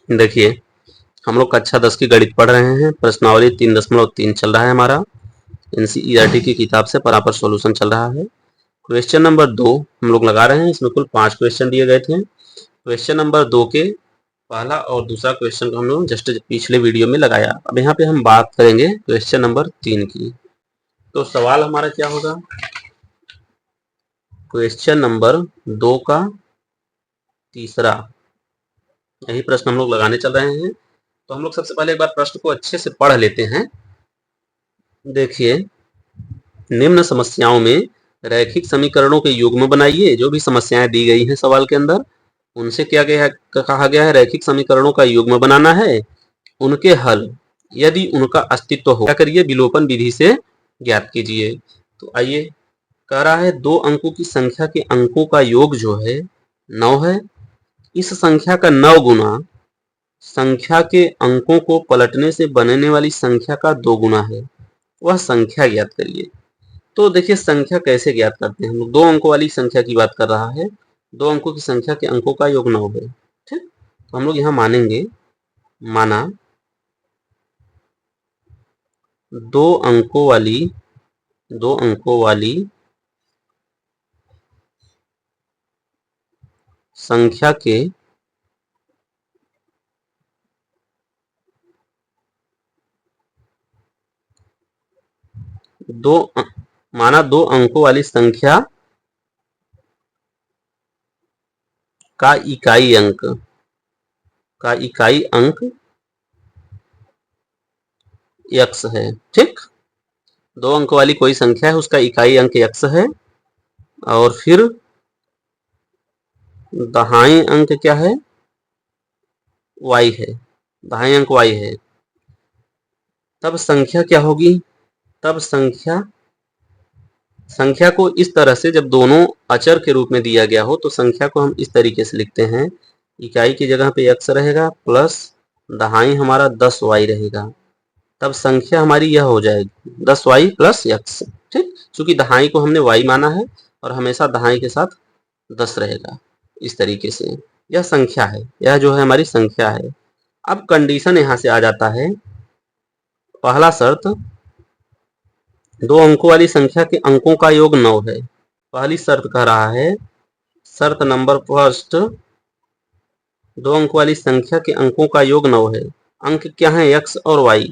देखिए, हम लोग कक्षा 10 की गणित पढ़ रहे हैं। प्रश्नावली 3.3 चल रहा है हमारा। एनसीईआरटी की किताब से प्रॉपर सॉल्यूशन चल रहा है। क्वेश्चन नंबर 2 हम लोग लगा रहे हैं। इसमें कुल 5 क्वेश्चन दिए गए थे। क्वेश्चन नंबर 2 के पहला और दूसरा क्वेश्चन को हम लोग जस्ट पिछले वीडियो में लगाया। अब यहाँ पे हम बात करेंगे क्वेश्चन नंबर 3 की। तो सवाल हमारा क्या होगा? क्वेश्चन नंबर 2 का तीसरा, यही प्रश्न हम लोग लगाने चल रहे हैं। तो हम लोग सबसे पहले एक बार प्रश्न को अच्छे से पढ़ लेते हैं। देखिए, निम्न समस्याओं में रैखिक समीकरणों के युग्म बनाइए। जो भी समस्याएं दी गई हैं सवाल के अंदर, उनसे क्या कहा गया है? रैखिक समीकरणों का युग्म बनाना है। उनके हल, यदि उनका अस्तित्व हो, क्या करिए? विलोपन विधि से ज्ञात कीजिए। तो आइए, कह रहा है 2 अंकों की संख्या के अंकों का योग जो है 9 है। इस संख्या का 9 गुना संख्या के अंकों को पलटने से बनने वाली संख्या का 2 गुना है। वह संख्या ज्ञात करिए। तो देखिए, संख्या कैसे ज्ञात करते हैं हम लोग? 2 अंकों वाली संख्या की बात कर रहा है। 2 अंकों की संख्या के अंकों का योग 9 है। ठीक, तो हम लोग यहाँ मानेंगे, माना 2 अंकों वाली संख्या के माना 2 अंकों वाली संख्या का इकाई अंक x है। ठीक, 2 अंक वाली कोई संख्या है, उसका इकाई अंक x है, और फिर दहाई अंक क्या है? y है। दहाई अंक y है। तब संख्या क्या होगी? तब संख्या को इस तरह से, जब दोनों अचर के रूप में दिया गया हो, तो संख्या को हम इस तरीके से लिखते हैं। इकाई की जगह पे x रहेगा, प्लस दहाई हमारा 10y रहेगा। तब संख्या हमारी यह हो जाएगी 10y प्लस x। ठीक, क्योंकि दहाई को हमने y माना है और हमेशा दहाई के साथ 10 रहेगा। इस तरीके से यह संख्या है, यह जो है हमारी संख्या है। अब कंडीशन यहां से आ जाता है। पहला शर्त, 2 अंकों वाली संख्या के अंकों का योग 9 है। पहली शर्त कह रहा है, शर्त नंबर फर्स्ट, 2 अंक वाली संख्या के अंकों का योग 9 है। अंक क्या है? x और y।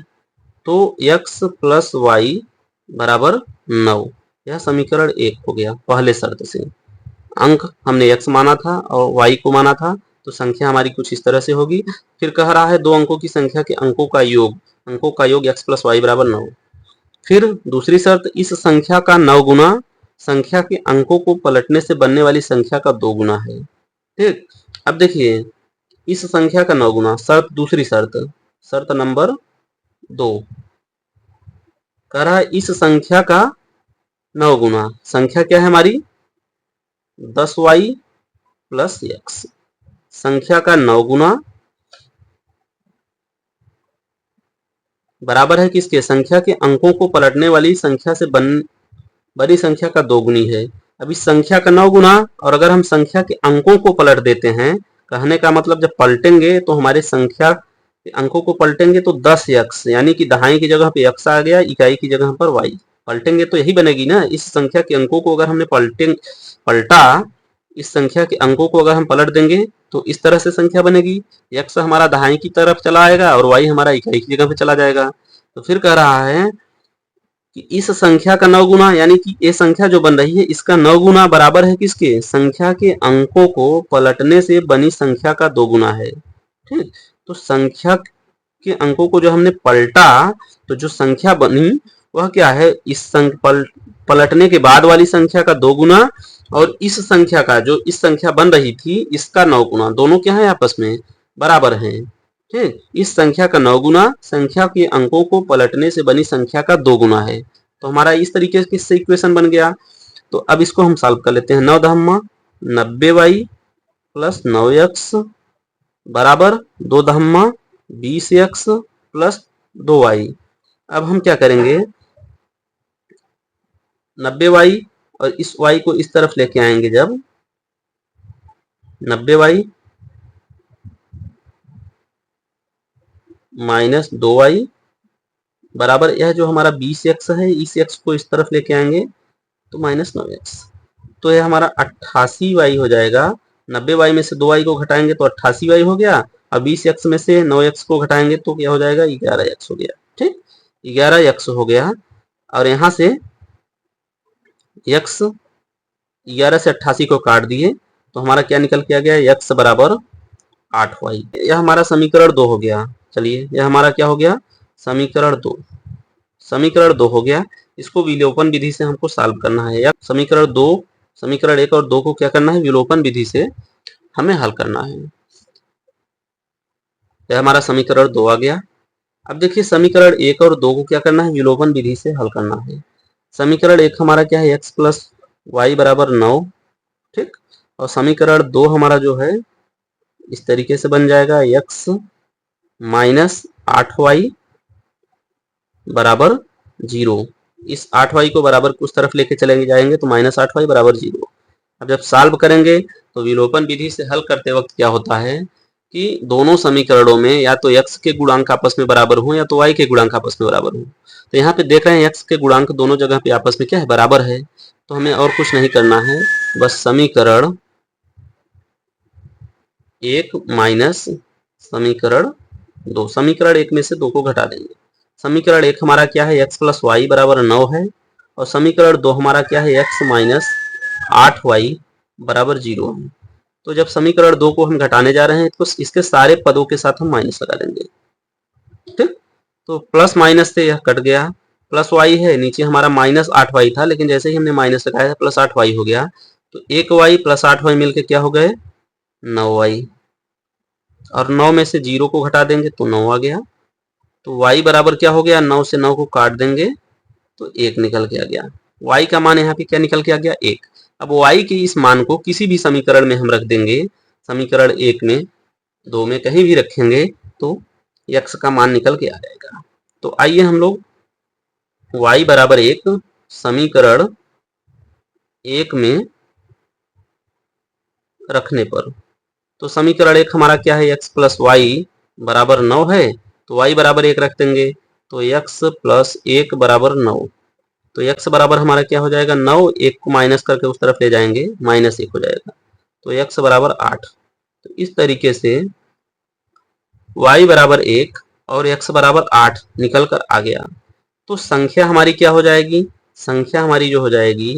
तो x प्लस वाई बराबर 9। यह समीकरण 1 हो गया पहले शर्त से। अंक हमने x माना था और y को माना था, तो संख्या हमारी कुछ इस तरह से होगी। फिर कह रहा है 2 अंकों की संख्या के अंकों का योग x प्लस वाई बराबर 9। फिर दूसरी शर्त, इस संख्या का 9 गुना संख्या के अंकों को पलटने से बनने वाली संख्या का 2 गुना है। ठीक, अब देखिए, इस संख्या का 9 गुना, दूसरी शर्त नंबर 2 कह रहा है इस संख्या का 9 गुना, संख्या क्या है हमारी? 10y plus x। संख्या का 9 गुना बराबर है किसके? संख्या के अंकों को पलटने वाली संख्या से बड़ी संख्या का 2 गुनी है। अब इस संख्या का 9 गुना, और अगर हम संख्या के अंकों को पलट देते हैं, कहने का मतलब जब पलटेंगे तो हमारे संख्या के अंकों को पलटेंगे तो 10x, यानी कि दहाई की जगह पे x आ गया, इकाई की जगह पर y। पलटेंगे तो यही बनेगी ना। इस संख्या के अंकों को अगर हमने पलटा, इस संख्या के अंकों को अगर हम पलट देंगे तो इस तरह से संख्या बनेगी। x हमारा दहाई की तरफ चला आएगा और y हमारा इकाई की जगह पे चला जाएगा। तो फिर कह रहा है कि इस संख्या का 9 गुना, यानी कि ये संख्या जो बन रही है इसका 9 गुना बराबर है किसके? संख्या के अंकों को पलटने से बनी संख्या का 2 गुना है। ठीक, तो संख्या के अंकों को जो हमने पलटा, तो जो संख्या बनी वह क्या है? इस पलटने के बाद वाली संख्या का 2 गुना, और इस संख्या का, जो इस संख्या बन रही थी, इसका 9 गुना। दोनों क्या है? आपस में बराबर हैं। ठीक, इस संख्या का 9 गुना संख्या के अंकों को पलटने से बनी संख्या का 2 गुना है। तो हमारा इस तरीके से इक्वेशन बन गया। तो अब इसको हम सॉल्व कर लेते हैं। 9 दहम्मा 90y प्लस 9x बराबर 2 दहम्मा 20x प्लस 2y। अब हम क्या करेंगे, 90y और इस y को इस तरफ लेके आएंगे। जब 90y माइनस 2y बराबर यह जो हमारा 20x है, इस x को इस तरफ लेके आएंगे तो माइनस 9x। तो यह हमारा 88y हो जाएगा। 90y में से 2y को घटाएंगे तो 88y हो गया, और 20x में से 9x को घटाएंगे तो क्या हो जाएगा, 11x हो गया। ठीक, 11x हो गया। और यहाँ से x 11 से 88 को काट दिए तो हमारा क्या निकल के आ गया, x बराबर 8y। यह हमारा समीकरण 2 हो गया। चलिए, यह हमारा क्या हो गया, समीकरण 2। समीकरण 2 हो गया। इसको विलोपन विधि से हमको सॉल्व करना है, या समीकरण 2, समीकरण 1 और 2 को क्या करना है, विलोपन विधि से हमें हल करना है। यह हमारा समीकरण 2 आ गया। अब देखिए समीकरण 1 और 2 को क्या करना है, विलोपन विधि से हल करना है। समीकरण 1 हमारा क्या है, x प्लस वाई बराबर 9। ठीक, और समीकरण 2 हमारा जो है इस तरीके से बन जाएगा, x माइनस 8y बराबर 0। इस 8y को बराबर कुछ तरफ लेके चलेंगे जाएंगे तो माइनस 8y बराबर 0। अब जब सॉल्व करेंगे तो विलोपन विधि से हल करते वक्त क्या होता है कि दोनों समीकरणों में या तो x के गुणांक आपस में बराबर हो या तो y के गुणांक आपस में बराबर हो। तो यहाँ पे देख रहे हैं x के गुणांक दोनों जगह पे आपस में क्या है, बराबर है। तो हमें और कुछ नहीं करना है, बस समीकरण 1 माइनस समीकरण 2, समीकरण 1 में से 2 को घटा देंगे। समीकरण 1 हमारा क्या है, x प्लस वाई बराबर 9 है, और समीकरण 2 हमारा क्या है, x माइनस 8y बराबर 0 है। तो जब समीकरण 2 को हम घटाने जा रहे हैं तो इसके सारे पदों के साथ हम माइनस लगा देंगे। ठीक, तो प्लस माइनस से यह कट गया, प्लस वाई है, नीचे हमारा माइनस 8y था, लेकिन जैसे ही हमने माइनस लगाया प्लस 8y हो गया। तो 1y प्लस 8y मिलके क्या हो गए, 9y, और 9 में से 0 को घटा देंगे तो 9 आ गया। तो y बराबर क्या हो गया, 9 से 9 को काट देंगे तो 1 निकल के आ गया। y का मान यहाँ पे क्या निकल के आ गया, 1। अब y के इस मान को किसी भी समीकरण में हम रख देंगे, समीकरण 1 में, 2 में, कहीं भी रखेंगे तो x का मान निकल के आ जाएगा। तो आइए हम लोग y बराबर 1 समीकरण 1 में रखने पर, तो समीकरण 1 हमारा क्या है, x प्लस वाई बराबर 9 है, तो y बराबर 1 रख देंगे तो x प्लस 1 बराबर 9। तो x बराबर हमारा क्या हो जाएगा, 9, 1 को माइनस करके उस तरफ ले जाएंगे माइनस 1 हो जाएगा, तो x बराबर 8। तो इस तरीके से y बराबर 1 और x बराबर 8 निकल कर आ गया। तो संख्या हमारी क्या हो जाएगी, संख्या हमारी जो हो जाएगी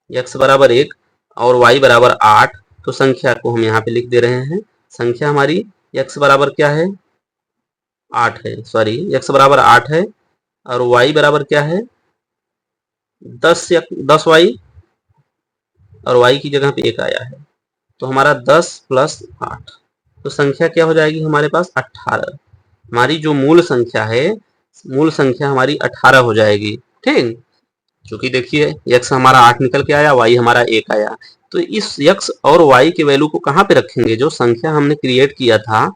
x बराबर 1 और y बराबर 8। तो संख्या को हम यहाँ पे लिख दे रहे हैं, संख्या हमारी x बराबर क्या है, 8 है, सॉरी x बराबर 8 है, और y बराबर क्या है, 10y, और y की जगह पे 1 आया है, तो हमारा 10 प्लस 8, तो संख्या क्या हो जाएगी हमारे पास, 18। हमारी जो मूल संख्या है, मूल संख्या हमारी 18 हो जाएगी। ठीक, क्योंकि देखिए x हमारा 8 निकल के आया, y हमारा 1 आया, तो इस x और y के वैल्यू को कहाँ पे रखेंगे, जो संख्या हमने क्रिएट किया था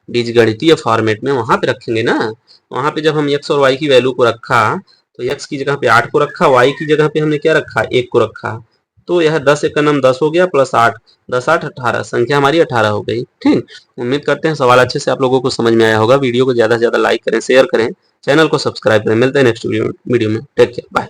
बीजगणितीय फॉर्मेट में, वहां पे रखेंगे ना। वहां पे जब हम x और y की वैल्यू को रखा तो x की जगह पे 8 को रखा, y की जगह पे हमने क्या रखा, 1 को रखा, तो यह 10 एक नम 10 हो गया, प्लस 8, 10 8 18, संख्या हमारी 18 हो गई। ठीक, उम्मीद करते हैं सवाल अच्छे से आप लोगों को समझ में आया होगा। वीडियो को ज्यादा से ज्यादा लाइक करें, शेयर करें, चैनल को सब्सक्राइब करें। मिलते हैं नेक्स्ट वीडियो में। Take care, bye.